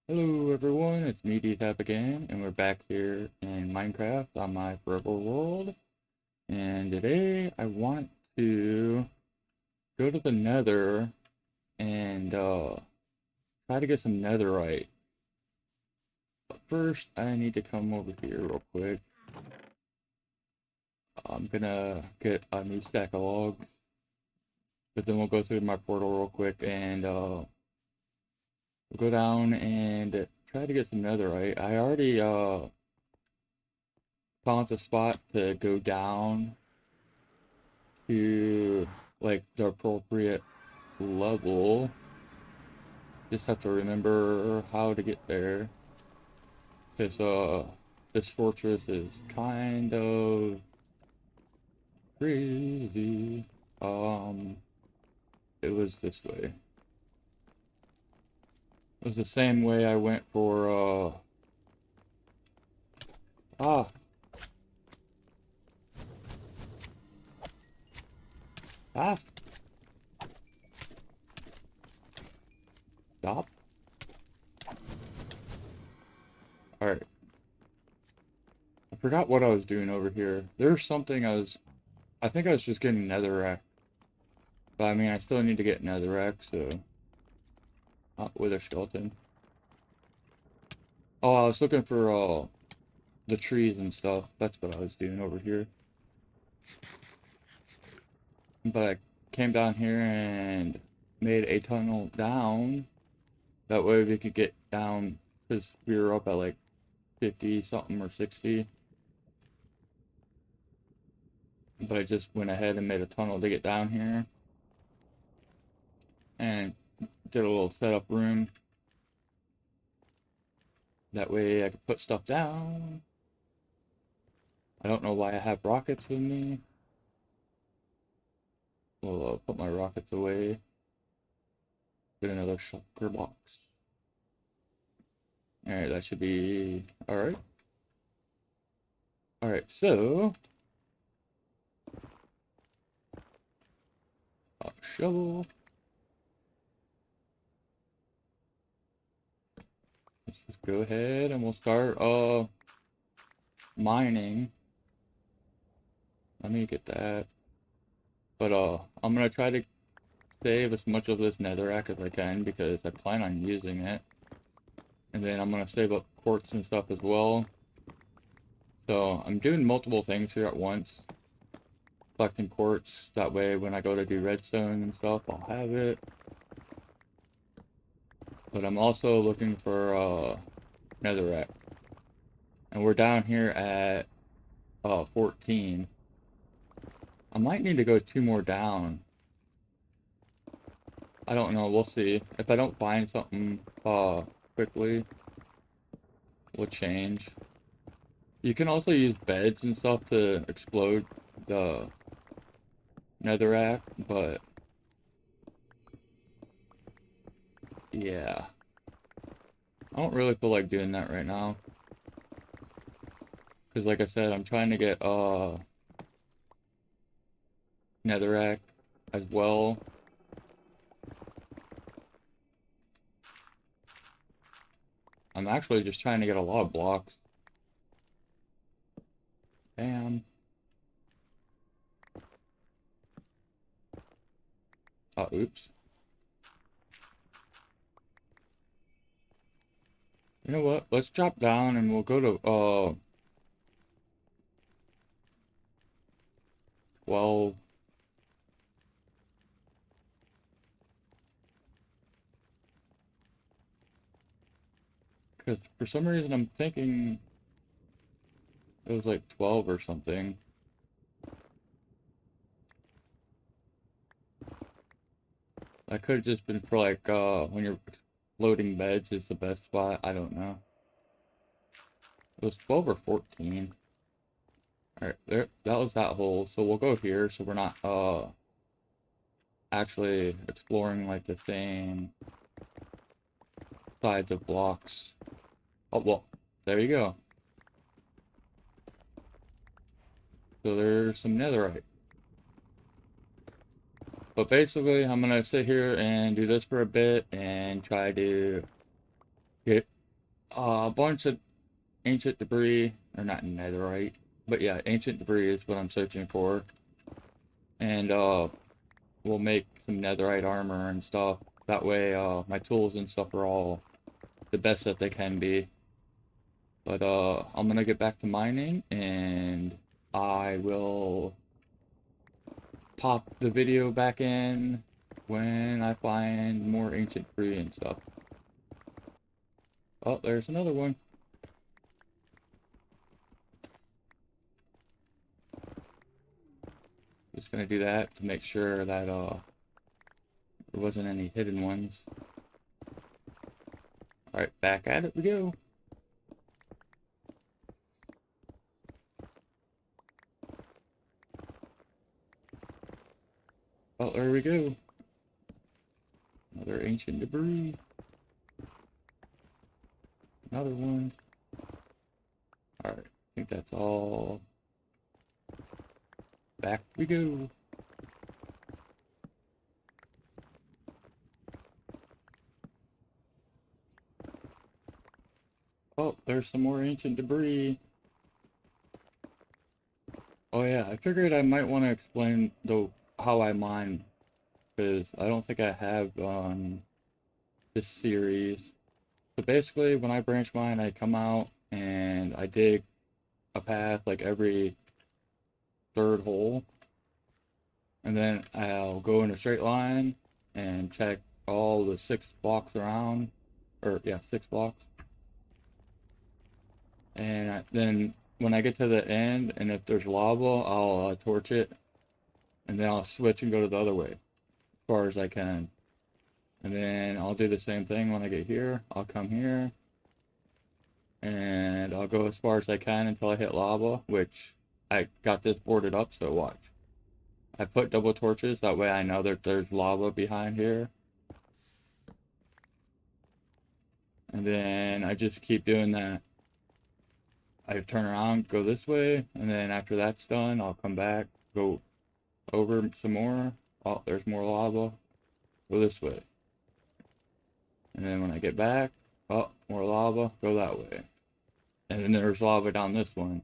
Hello everyone, it's me D-Tap again, and we're back here in Minecraft on my forever world. And today I want to go to the Nether and try to get some Netherite. But first I need to come over here real quick. I'm gonna get a new stack of logs, but then we'll go through my portal real quick and we'll go down and try to get some Netherite. I already found a spot to go down to like the appropriate level. Just have to remember how to get there. Because this fortress is kind of crazy. It was this way. It was the same way I went for ah ah stop. Alright. I forgot what I was doing over here. There's something I think I was just getting netherrack. But I mean I still need to get netherrack, so wither skeleton. Oh, I was looking for the trees and stuff. That's what I was doing over here. But I came down here and made a tunnel down. That way we could get down, because we were up at like 50 something or 60. But I just went ahead and made a tunnel to get down here. And did a little setup room. That way I could put stuff down. I don't know why I have rockets with me. We'll put my rockets away. Get another shulker box. Alright, that should be alright. Alright, so shovel. Let's just go ahead and we'll start mining. Let me get that. But I'm gonna try to save as much of this netherrack as I can because I plan on using it. And then I'm gonna save up quartz and stuff as well. So I'm doing multiple things here at once. Collecting quartz, that way when I go to do redstone and stuff, I'll have it. But I'm also looking for netherrack. And we're down here at 14. I might need to go 2 more down. I don't know, we'll see. If I don't find something quickly, we'll change. You can also use beds and stuff to explode the netherrack, but yeah. I don't really feel like doing that right now. Because like I said, I'm trying to get netherrack as well. I'm actually just trying to get a lot of blocks. Bam. Oh, oops. You know what? Let's drop down and we'll go to 12. Because for some reason I'm thinking it was like 12 or something. That could have just been for like when you're loading beds is the best spot. I don't know. It was 12 or 14. Alright, there, that was that hole. So we'll go here so we're not actually exploring like the same sides of blocks. Oh well, there you go. So there's some netherite. But basically I'm gonna sit here and do this for a bit and try to A bunch of ancient debris, or not netherite, but yeah, ancient debris is what I'm searching for. And we'll make some netherite armor and stuff. That way, my tools and stuff are all the best that they can be. But I'm gonna get back to mining, and I will pop the video back in when I find more ancient debris and stuff. Oh, there's another one. Just gonna do that to make sure that there wasn't any hidden ones. Alright, back at it we go. Oh, there we go. Another ancient debris. Another one. Alright, I think that's all. Back we go. Oh, there's some more ancient debris. Oh yeah, I figured I might want to explain how I mine, because I don't think I have on this series. So basically, when I branch mine, I come out and I dig a path like every third hole, and then I'll go in a straight line and check all the 6 blocks around, or yeah, 6 blocks. And then when I get to the end, and if there's lava, I'll torch it, and then I'll switch and go to the other way as far as I can. And then I'll do the same thing when I get here. I'll come here, and I'll go as far as I can until I hit lava, which I got this boarded up, so watch. I put double torches, that way I know that there's lava behind here. And then I just keep doing that. I turn around, go this way, and then after that's done, I'll come back, go over some more. Oh, there's more lava. Go this way. And then when I get back, oh, more lava, go that way. And then there's lava down this one.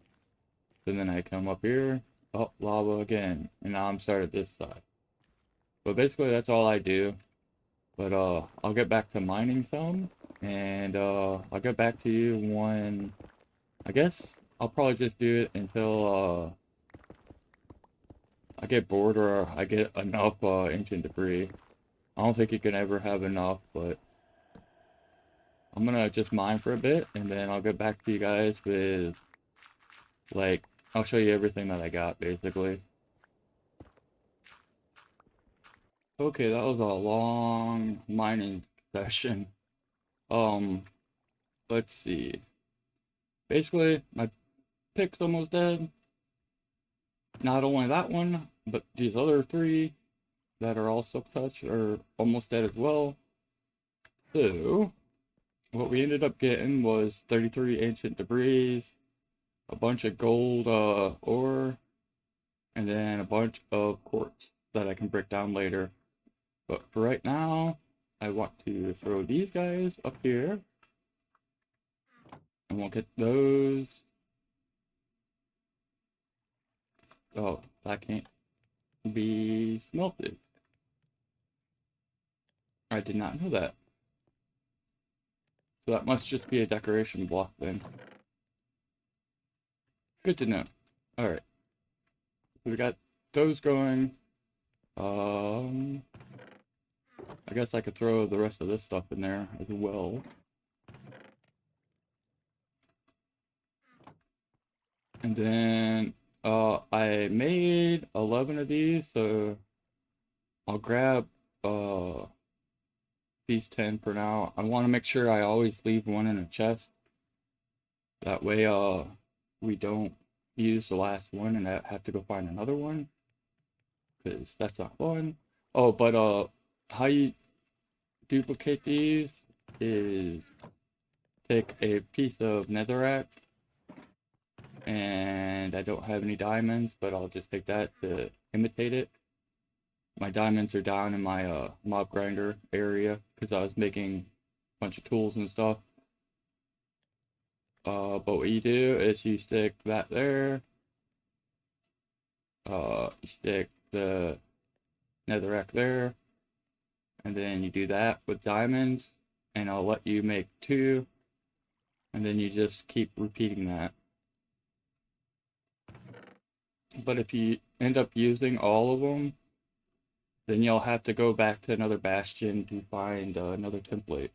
And then I come up here, oh, lava again. And now I'm started this side. But basically that's all I do. But I'll get back to mining some, and I'll get back to you when, I guess I'll probably just do it until I get bored or I get enough ancient debris. I don't think you can ever have enough, but I'm gonna just mine for a bit, and then I'll get back to you guys with, like, I'll show you everything that I got, basically. Okay, that was a long mining session. Um, let's see. Basically, my pick's almost dead. Not only that one, but these other 3 that are all silk touch are almost dead as well. So, what we ended up getting was 33 ancient debris, a bunch of gold ore, and then a bunch of quartz that I can break down later. But for right now, I want to throw these guys up here, and we'll get those. Oh, that can't be smelted. I did not know that. So that must just be a decoration block then. Good to know. Alright. We got those going. I guess I could throw the rest of this stuff in there as well. And then I made 11 of these, so I'll grab these 10 for now. I want to make sure I always leave one in a chest. That way we don't use the last one and I have to go find another one, because that's not fun. Oh, but how you duplicate these is take a piece of netherite, and I don't have any diamonds, but I'll just take that to imitate it. My diamonds are down in my mob grinder area because I was making a bunch of tools and stuff. But what you do is you stick that there. You stick the netherrack there, and then you do that with diamonds, and I'll let you make 2, and then you just keep repeating that. But if you end up using all of them, then you'll have to go back to another bastion to find another template.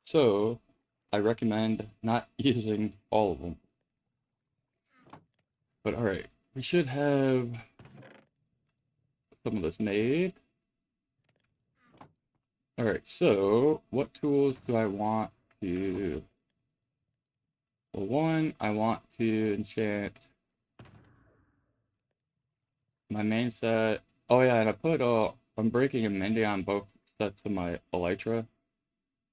So, I recommend not using all of them. But alright, we should have some of this made. Alright, so what tools do I want to... Well, one, I want to enchant my main set. Oh yeah, and I put, I'm breaking and mending on both sets of my elytra.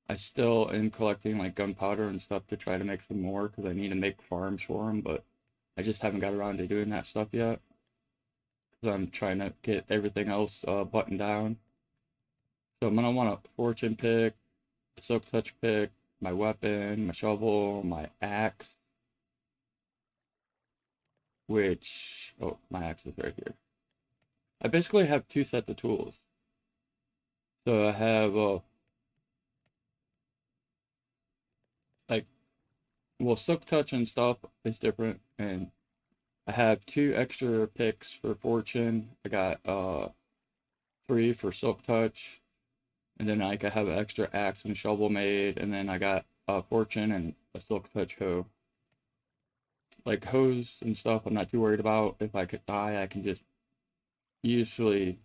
I still am collecting like gunpowder and stuff to try to make some more because I need to make farms for them, but I just haven't got around to doing that stuff yet because I'm trying to get everything else buttoned down. So I'm gonna want a fortune pick, a silk touch pick, my weapon, my shovel, my axe, which, oh, my axe is right here. I basically have 2 sets of tools. So I have, like, well, silk touch and stuff is different, and I have 2 extra picks for fortune. I got, 3 for silk touch, and then I could have an extra axe and shovel made, and then I got a fortune and a silk touch hoe. Like hoes and stuff, I'm not too worried about. If I could die, I can just usually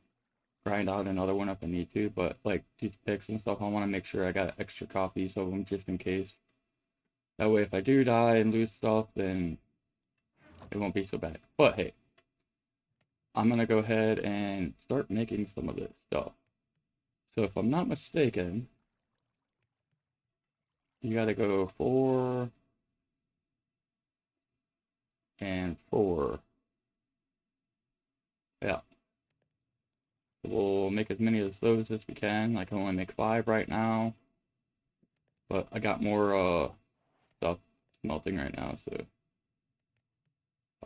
grind out another one if I need to. But like these picks and stuff, I want to make sure I got extra copies of them just in case. That way, if I do die and lose stuff, then it won't be so bad. But hey, I'm gonna go ahead and start making some of this stuff. So if I'm not mistaken, you gotta go 4 and 4. Yeah. We'll make as many of those as we can. I can only make 5 right now. But I got more stuff smelting right now, so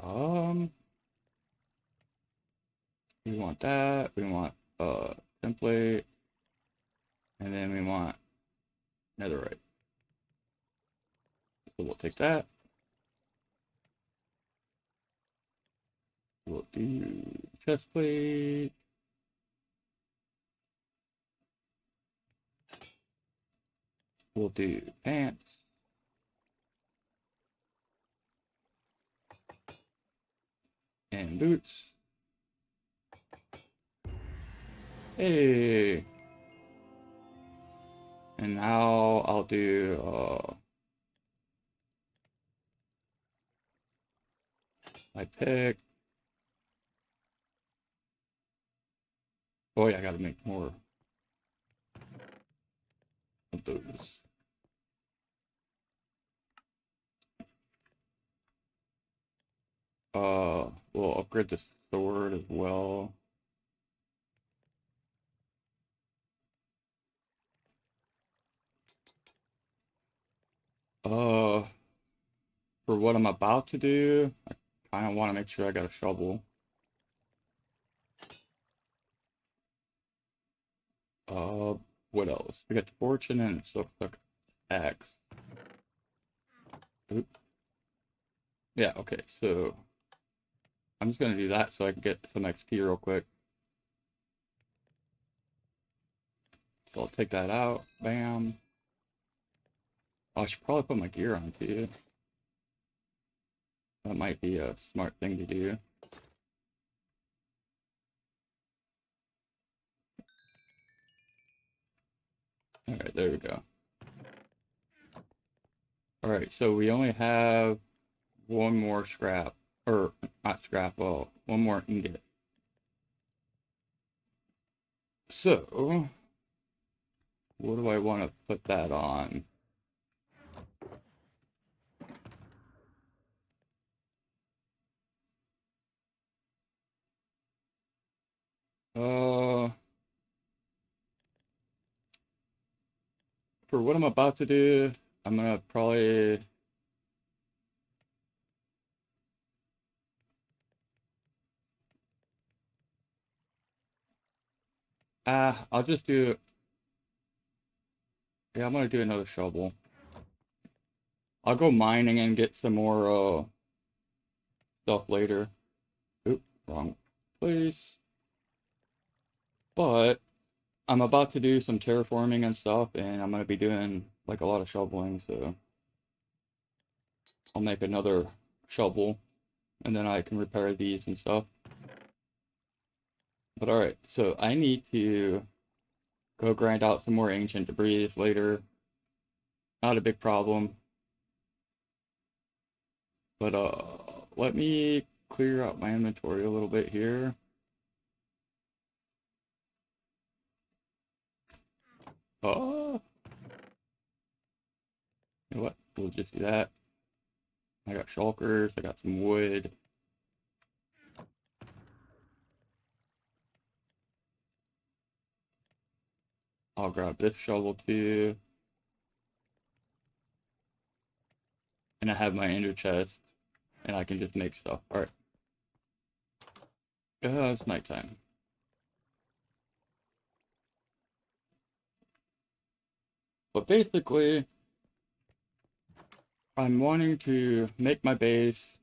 um we want that, we want template, and then we want netherite. So we'll take that. We'll do chest plate. We'll do pants. And boots. Hey. And now I'll do my pick. Oh yeah, I gotta make more of those. We'll upgrade the sword as well. Uh, for what I'm about to do, I kind of want to make sure I got a shovel. Uh, what else? We got the fortune and silk axe. Oop. Yeah, okay, so I'm just gonna do that so I can get some XP real quick. So I'll take that out. Bam. Oh, I should probably put my gear on too. That might be a smart thing to do. Alright, there we go. Alright, so we only have one more scrap. Or, not scrap, well, one more ingot. So, what do I want to put that on? Uh, for what I'm about to do, I'm gonna probably I'll just do, yeah, I'm gonna do another shovel. I'll go mining and get some more, stuff later. Oop, wrong place. But I'm about to do some terraforming and stuff, and I'm gonna be doing like a lot of shoveling, so I'll make another shovel, and then I can repair these and stuff. But alright, so I need to go grind out some more ancient debris later. Not a big problem. But let me clear out my inventory a little bit here. Oh, you know what? We'll just do that. I got shulkers, I got some wood. I'll grab this shovel too. And I have my ender chest, and I can just make stuff. Alright. It's nighttime. But basically, I'm wanting to make my base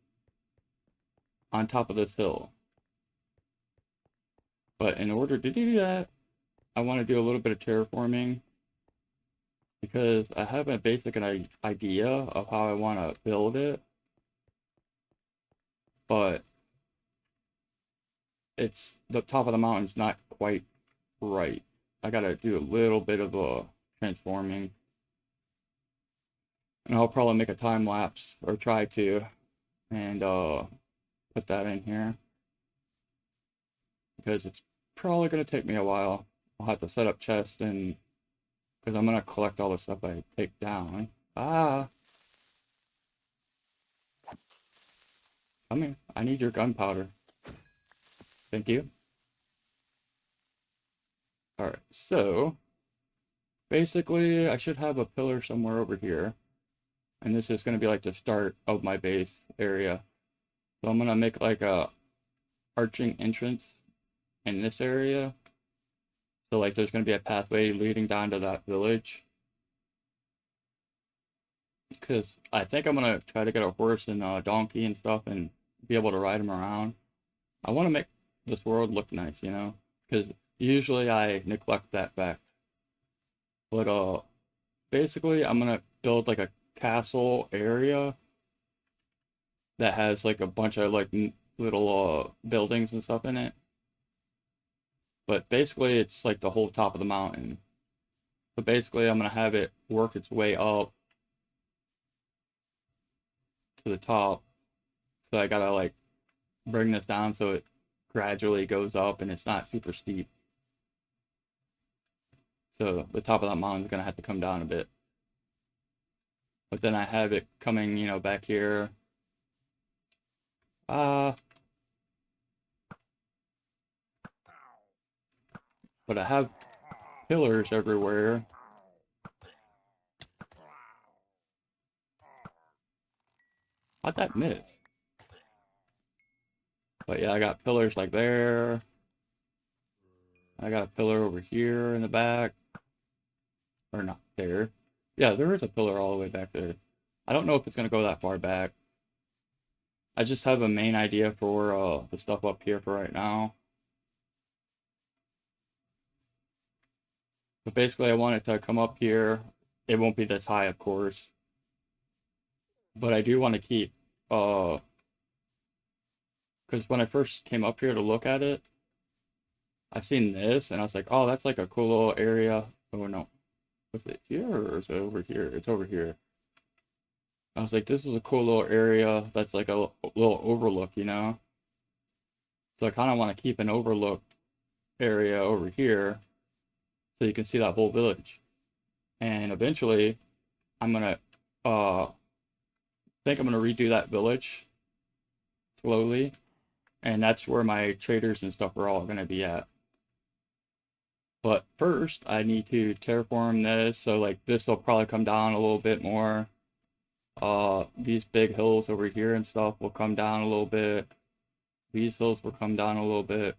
on top of this hill. But in order to do that, I want to do a little bit of terraforming because I have a basic idea of how I want to build it, but it's the top of the mountain's not quite right. I gotta do a little bit of a transforming, and I'll probably make a time lapse or try to, and put that in here because it's probably gonna take me a while. I'll have to set up chests and because I'm gonna collect all the stuff I take down. Ah, come here. I need your gunpowder. Thank you. Alright, so basically I should have a pillar somewhere over here. And this is gonna be like the start of my base area. So I'm gonna make like a arching entrance in this area. So like there's gonna be a pathway leading down to that village. Because I think I'm gonna try to get a horse and a donkey and stuff and be able to ride them around. I want to make this world look nice, you know? Because usually I neglect that fact. But basically I'm gonna build like a castle area that has like a bunch of like little buildings and stuff in it. But basically it's like the whole top of the mountain. So basically I'm gonna have it work its way up to the top. So I gotta like bring this down so it gradually goes up and it's not super steep. So the top of that mountain is gonna have to come down a bit. But then I have it coming, you know, back here. Uh, but I have pillars everywhere. How'd that miss? But yeah, I got pillars like there. I got a pillar over here in the back. Or not there. Yeah, there is a pillar all the way back there. I don't know if it's gonna go that far back. I just have a main idea for the stuff up here for right now. But basically I want it to come up here. It won't be this high, of course. But I do want to keep because when I first came up here to look at it, I seen this and I was like, oh, that's like a cool little area. Oh no. Was it here or is it over here? It's over here. I was like, this is a cool little area that's like a little overlook, you know? So I kind of want to keep an overlook area over here so you can see that whole village. And eventually, I'm gonna think I'm gonna redo that village slowly, and that's where my traders and stuff are all gonna be at. But first, I need to terraform this, so like this will probably come down a little bit more. These big hills over here and stuff will come down a little bit. These hills will come down a little bit.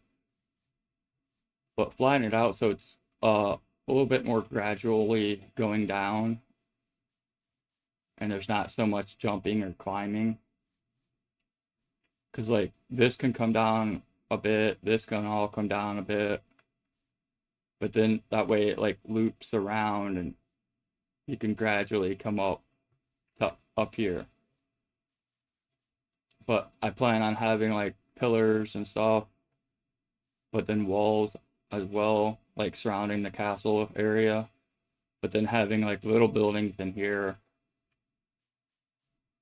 but flatten it out so it's a little bit more gradually going down, and there's not so much jumping or climbing. Because like this can come down a bit, this can all come down a bit, but then that way it like loops around and you can gradually come up here. But I plan on having like pillars and stuff, but then walls as well, like surrounding the castle area. But then having like little buildings in here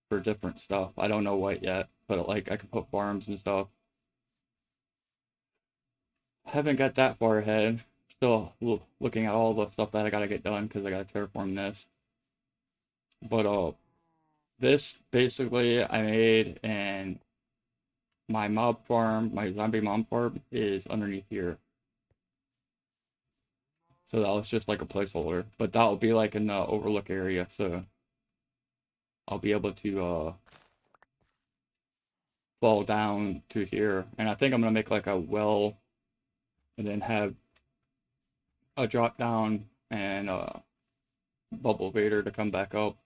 for different stuff. I don't know what yet, but like I can put farms and stuff. Haven't got that far ahead. Still looking at all the stuff that I gotta get done because I gotta terraform this. But this basically I made, and my mob farm, my zombie mob farm is underneath here. So that was just like a placeholder, but that'll be like in the overlook area, so I'll be able to fall down to here. And I think I'm gonna make like a well and then have a drop down and bubble vader to come back up.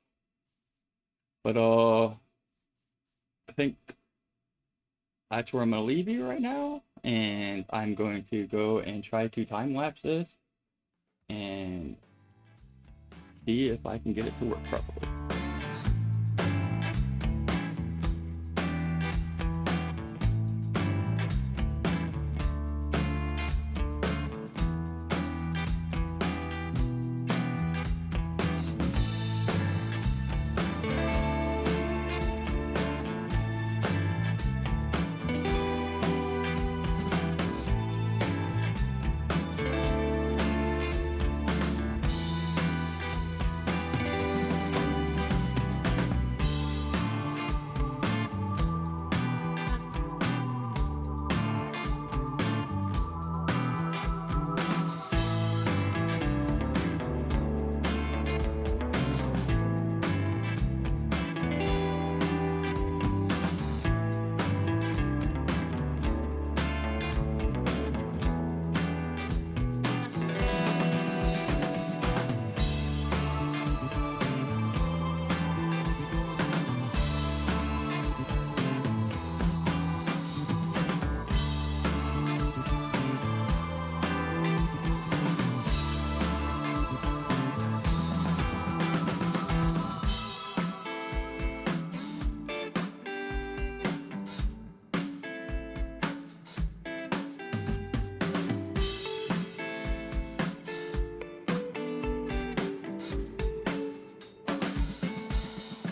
But I think that's where I'm gonna leave you right now, and I'm going to go and try to time lapse this and see if I can get it to work properly.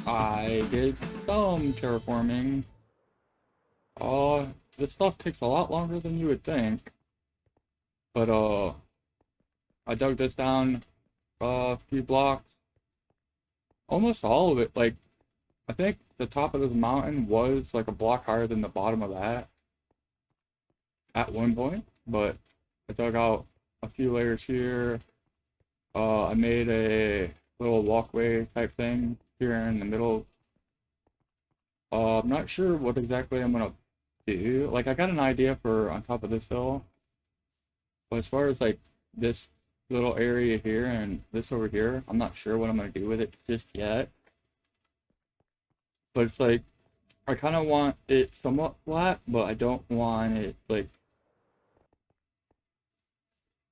I did some terraforming. This stuff takes a lot longer than you would think. But I dug this down a few blocks. Almost all of it. Like, I think the top of this mountain was like a block higher than the bottom of that at one point. But I dug out a few layers here. I made a little walkway type thing here in the middle. I'm not sure what exactly I'm gonna do. Like, I got an idea for on top of this hill, but as far as like this little area here and this over here, I'm not sure what I'm gonna do with it just yet. But it's like I kind of want it somewhat flat, but I don't want it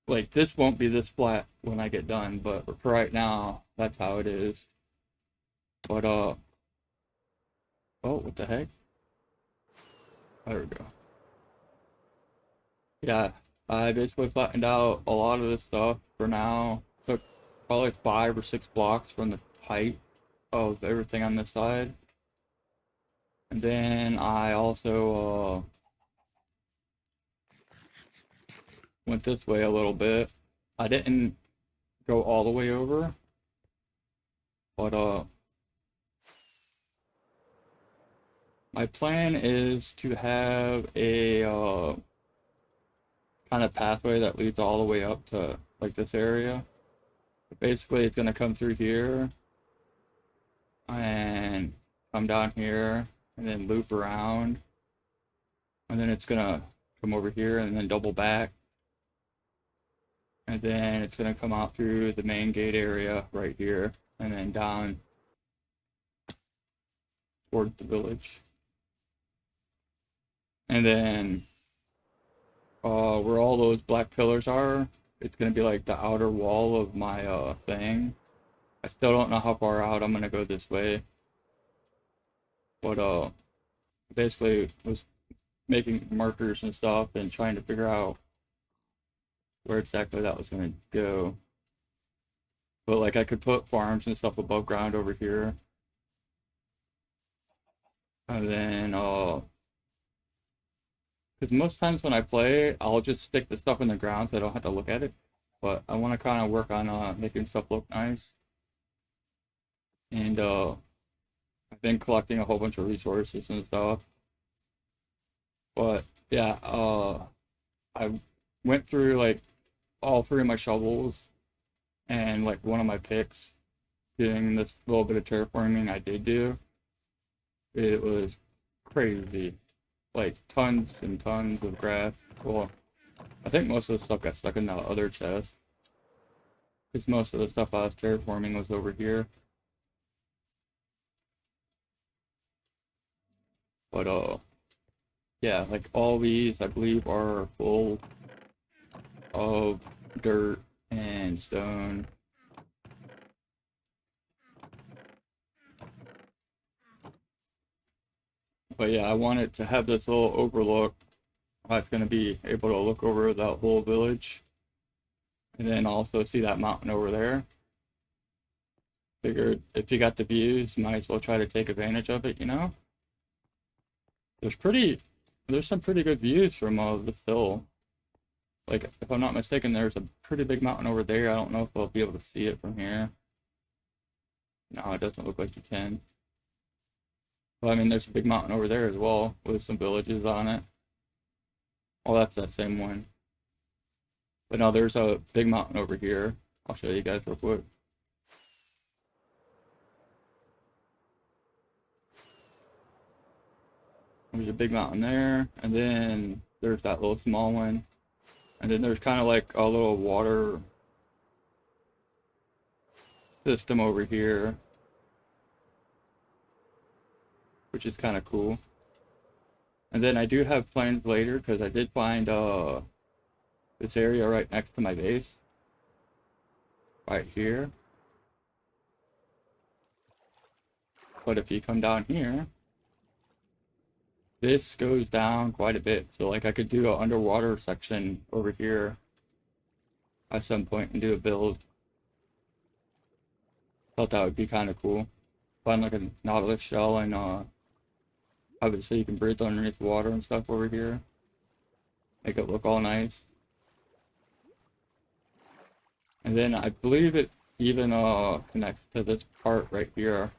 like this won't be this flat when I get done. But for right now, that's how it is. But oh, what the heck? There we go. Yeah, I basically flattened out a lot of this stuff for now. Took probably 5 or 6 blocks from the height of everything on this side. And then I also went this way a little bit. I didn't go all the way over, but my plan is to have a kind of pathway that leads all the way up to like this area. Basically, it's gonna come through here and come down here and then loop around, and then it's gonna come over here and then double back. And then it's going to come out through the main gate area right here, and then down towards the village. And then where all those black pillars are, it's going to be like the outer wall of my thing. I still don't know how far out I'm going to go this way. But basically was making markers and stuff and trying to figure out where exactly that was going to go. But like I could put farms and stuff above ground over here. And then because most times when I play, I'll just stick the stuff in the ground so I don't have to look at it. But I want to kind of work on making stuff look nice. And I've been collecting a whole bunch of resources and stuff. But yeah, I went through like all three of my shovels and like one of my picks doing this little bit of terraforming I did do. It was crazy. Like tons and tons of grass. Well, I think most of the stuff got stuck in the other chest. Because most of the stuff I was terraforming was over here. But yeah, like all these I believe are full of dirt and stone. But yeah, I wanted to have this little overlook. I was gonna be able to look over that whole village. And then also see that mountain over there. Figured if you got the views, might as well try to take advantage of it, you know? There's pretty, there's some pretty good views from this hill. Like, if I'm not mistaken, there's a pretty big mountain over there. I don't know if I'll be able to see it from here. No, it doesn't look like you can. Well, I mean, there's a big mountain over there as well, with some villages on it. Oh, that's that same one. But no, there's a big mountain over here. I'll show you guys real quick. There's a big mountain there, and then there's that little small one. And then there's kind of like a little water system over here, which is kind of cool. And then I do have plans later because I did find this area right next to my base, right here. But if you come down here, this goes down quite a bit. So like I could do an underwater section over here at some point and do a build. Thought that would be kind of cool. Find like a nautilus shell and obviously you can breathe underneath the water and stuff over here. Make it look all nice. And then I believe it even connects to this part right here.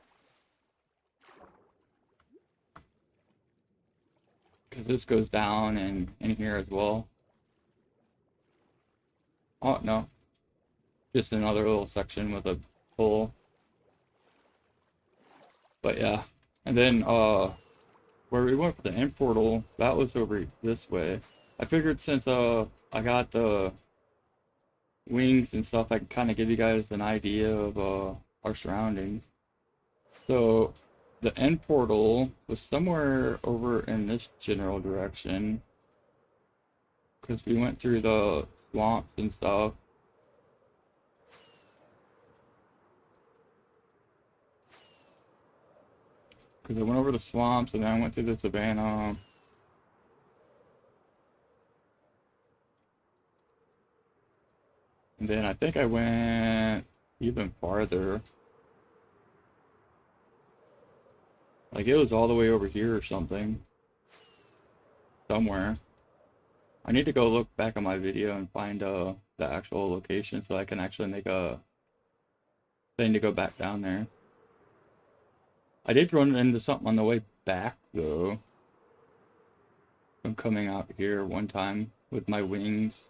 Because this goes down and in here as well. Oh no. Just another little section with a hole. But yeah. And then where we went for the end portal, that was over this way. I figured since I got the wings and stuff, I can kind of give you guys an idea of our surroundings. So the end portal was somewhere over in this general direction because we went through the swamps and stuff. Because I went over the swamps and then I went through the savannah. And then I think I went even farther. Like it was all the way over here or something. Somewhere. I need to go look back on my video and find the actual location so I can actually make a thing to go back down there. I did run into something on the way back though. From coming out here one time with my wings.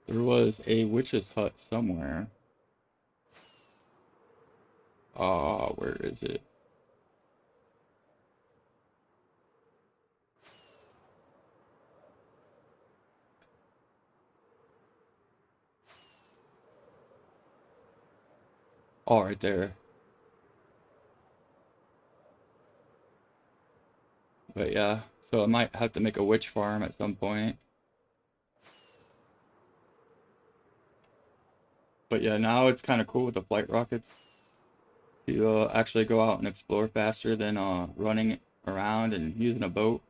There was a witch's hut somewhere. Where is it? Oh, right there. But yeah, so I might have to make a witch farm at some point. But yeah, now it's kind of cool with the flight rockets to actually go out and explore faster than running around and using a boat.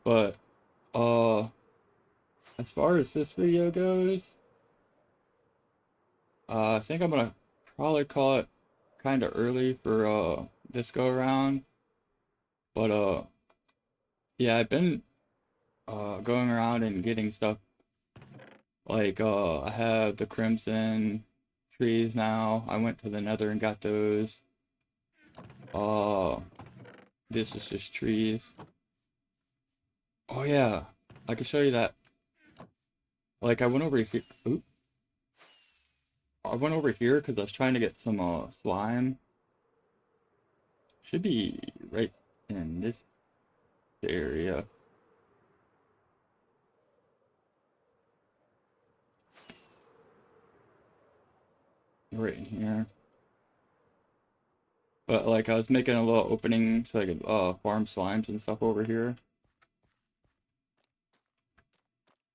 But as far as this video goes, I think I'm gonna probably call it kind of early for this go around. But yeah, I've been going around and getting stuff like I have the crimson trees now. I went to the nether and got those. Uh this is just trees. Oh yeah, I can show you that. Like I went over here. Oop, I went over here because I was trying to get some slime. Should be right in this area. Right in here. But like I was making a little opening so I could farm slimes and stuff over here.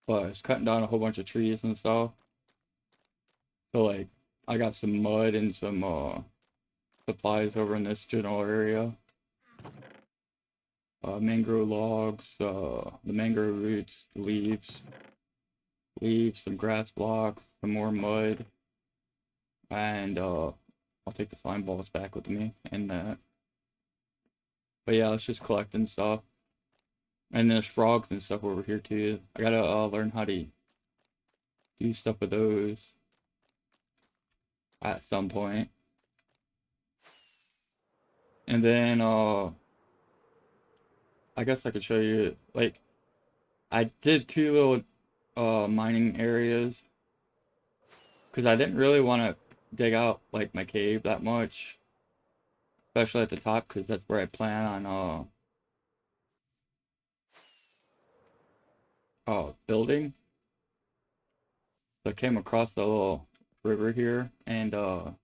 But I was cutting down a whole bunch of trees and stuff. So like I got some mud and some supplies over in this general area. Mangrove logs, the mangrove roots, leaves, some grass blocks, some more mud, and I'll take the slime balls back with me and that. But yeah, let's just collecting stuff. And there's frogs and stuff over here too. I gotta learn how to do stuff with those at some point. And then I guess I could show you like I did two little mining areas because I didn't really want to dig out like my cave that much, especially at the top because that's where I plan on building. So I came across the little river here and did a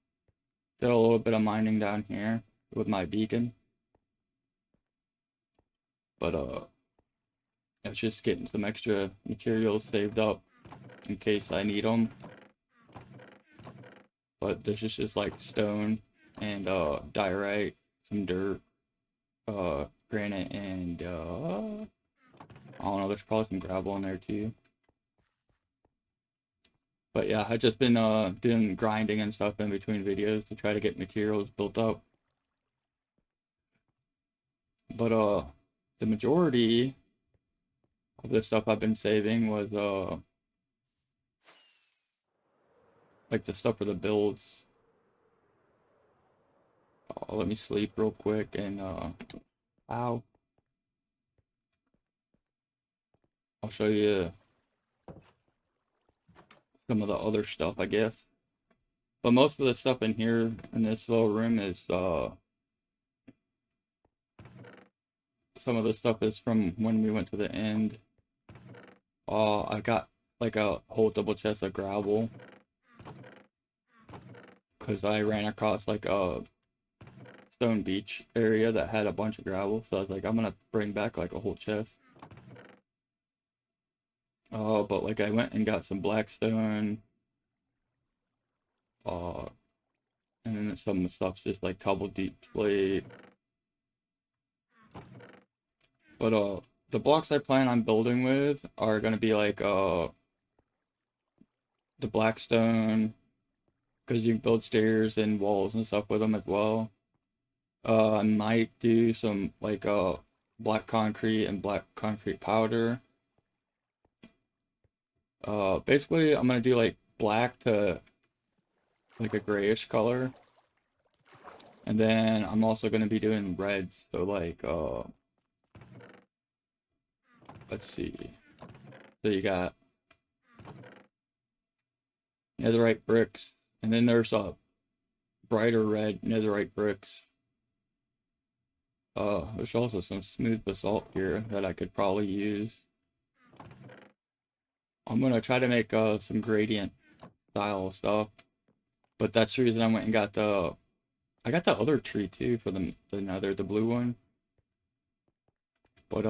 little bit of mining down here with my beacon. But it's just getting some extra materials saved up in case I need them. But this is just like stone and diorite, some dirt, granite, and I don't know, there's probably some gravel in there too. But yeah, I've just been doing grinding and stuff in between videos to try to get materials built up. But the majority of the stuff I've been saving was like the stuff for the builds. Let me sleep real quick and ow. I'll show you some of the other stuff, I guess. But most of the stuff in here in this little room is some of the stuff is from when we went to the end. I got like a whole double chest of gravel because I ran across like a stone beach area that had a bunch of gravel. So I was like, I'm gonna bring back like a whole chest. But like I went and got some blackstone. Uh, and then some stuff's just like cobble deep slate. But the blocks I plan on building with are gonna be like the blackstone because you can build stairs and walls and stuff with them as well. I might do some like black concrete and black concrete powder. Basically I'm gonna do like black to like a grayish color. And then I'm also gonna be doing reds, so like let's see. So you got netherite bricks, and then there's brighter red netherite bricks. There's also some smooth basalt here that I could probably use. I'm gonna try to make some gradient style of stuff. But that's the reason I went and got I got the other tree too for the nether, the blue one. But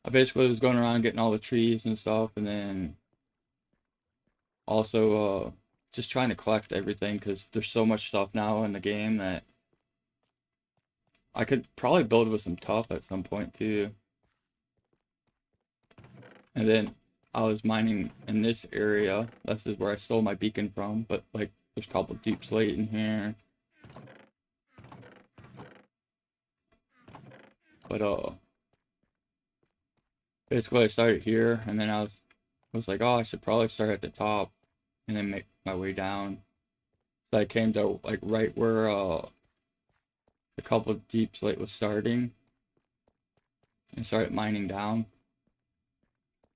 I basically was going around getting all the trees and stuff, and then also just trying to collect everything because there's so much stuff now in the game that I could probably build with some tuff at some point too. And then I was mining in this area. This is where I stole my beacon from, but like there's a couple deep slate in here. But basically I started here and then I was like, oh, I should probably start at the top and then make my way down. So I came to like right where a couple of deep slate was starting and started mining down.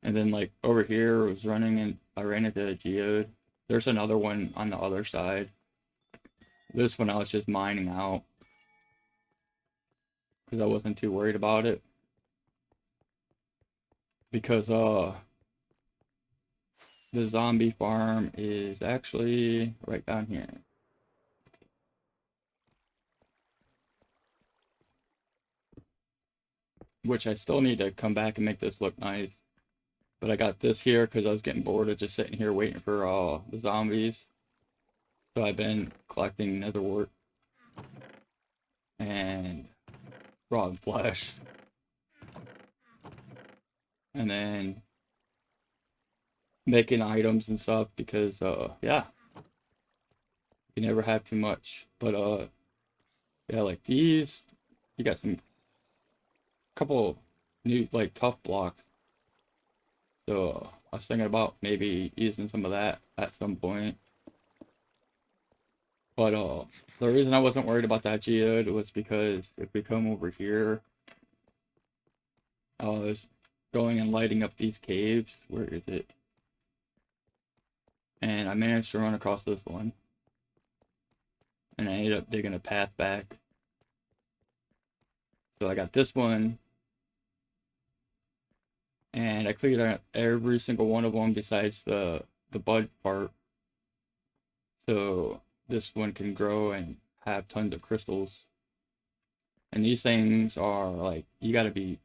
And then like over here was running and I ran into a geode. There's another one on the other side. This one I was just mining out because I wasn't too worried about it. Because the zombie farm is actually right down here. Which I still need to come back and make this look nice. But I got this here because I was getting bored of just sitting here waiting for the zombies. So I've been collecting netherwort and raw flesh. And then making items and stuff because yeah, you never have too much. But yeah, like these, you got some couple new like tough blocks. So I was thinking about maybe using some of that at some point. But the reason I wasn't worried about that geode was because if we come over here, I was going and lighting up these caves. Where is it? And I managed to run across this one. And I ended up digging a path back. So I got this one. And I cleared out every single one of them besides the bud part. So this one can grow and have tons of crystals. And these things are like, you gotta be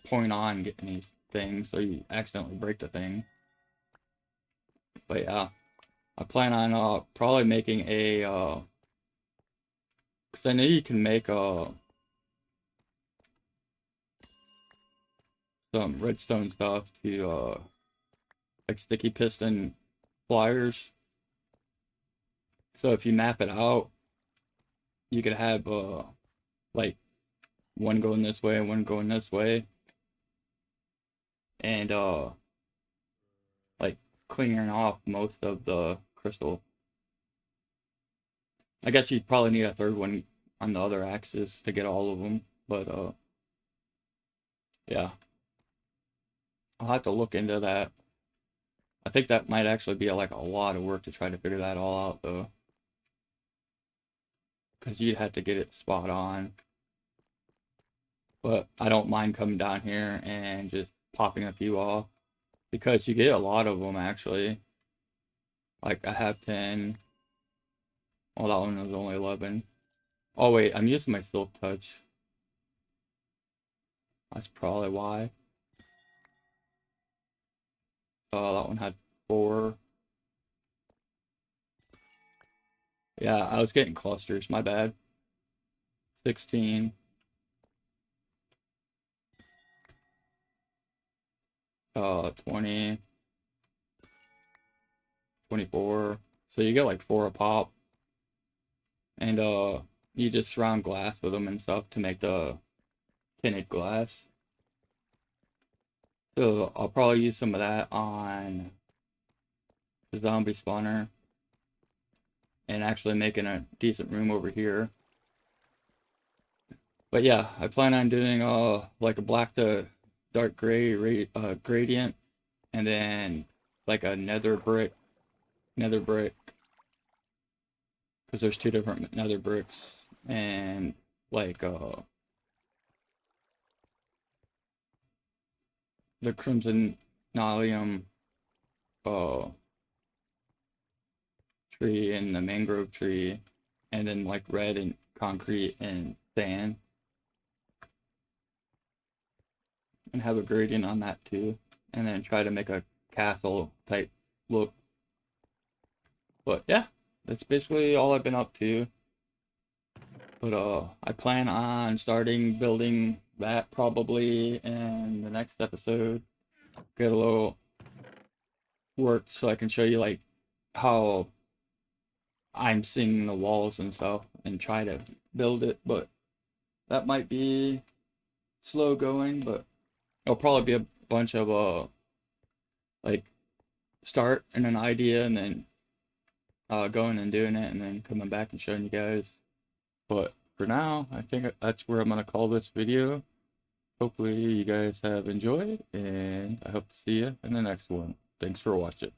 point on getting these things so you accidentally break the thing. But yeah, I plan on probably making a because I know you can make some redstone stuff to like sticky piston flyers. So if you map it out, you could have like one going this way and one going this way, and like clearing off most of the crystal. I guess you'd probably need a third one on the other axis to get all of them, but yeah, I'll have to look into that. I think that might actually be like a lot of work to try to figure that all out though, because you'd have to get it spot on. But I don't mind coming down here and just popping a few off because you get a lot of them actually. Like I have 10. Oh, that one was only 11. Oh wait, I'm using my silk touch. That's probably why. Oh, that one had 4. Yeah, I was getting clusters. My bad. 16. 20. 24. So you get like 4 a pop. And you just surround glass with them and stuff to make the tinted glass. So I'll probably use some of that on the zombie spawner and actually making a decent room over here. But yeah, I plan on doing like a black to dark gray gradient and then like a nether brick because there's 2 different nether bricks and like the crimson nalium uh tree and the mangrove tree, and then like red and concrete and sand, and have a gradient on that too, and then try to make a castle type look. But yeah, that's basically all I've been up to. But I plan on starting building that probably in the next episode. Get a little work so I can show you like how I'm seeing the walls and stuff and try to build it. But that might be slow going, but it'll probably be a bunch of like start and an idea and then going and doing it and then coming back and showing you guys. But for now, I think that's where I'm gonna call this video. Hopefully you guys have enjoyed, and I hope to see you in the next one. Thanks for watching.